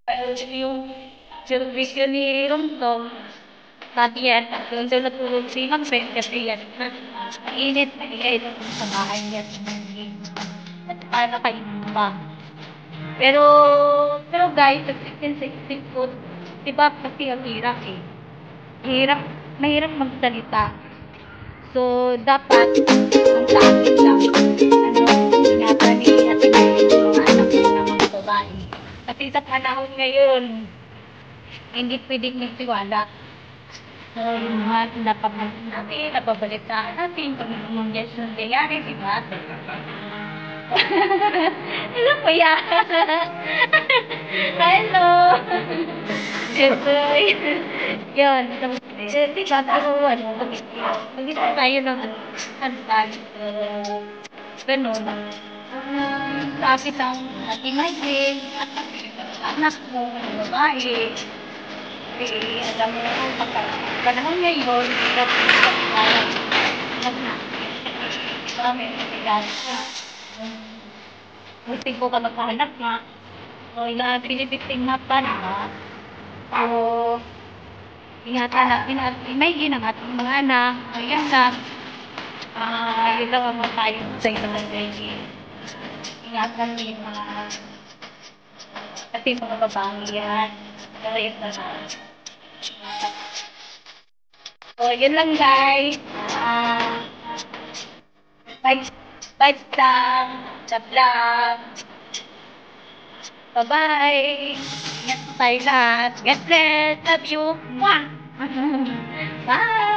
Yung servisyo ni Romtom, dati yan, doon daw natulog si Hansel kasi yan, init na init sa bahay niya. At paano kayo pa? Pero, pero guys, sa chicken safety food, di ba kasi ang hirap eh. Hirap, mahirap magsalita. So, dapat, ang sa akin lang, ingatan ni Ate Mary yung mga anak ko na mga babae. Kasi sa panahon ngayon, hindi pwedeng magtiwala. So, yung mga napapanood natin, napabalitaan natin, kung ano mga nangyayari, di ba? Hello po yan. Hello. Siyempre. Yun. Sabi ko, mag-isa tayo ng hantag. Ganun. Sabi ng ating Michael, anak mo, babae. Alam mo, panahon ngayon, gusto ko ka magkahanap nga. O, pinipiting nga pa na. O, ingatan natin at may ginang ating mga anak. Ayan na. Yun lang ang tayo sa isang lagi. Ingatan mo yung mga ating mga babae yan. Ayan na. So, yun lang guys. Bye lang. Chat lang. Bye-bye. Ingat po tayo lahat. God bless. Love you. Mwah! Bye!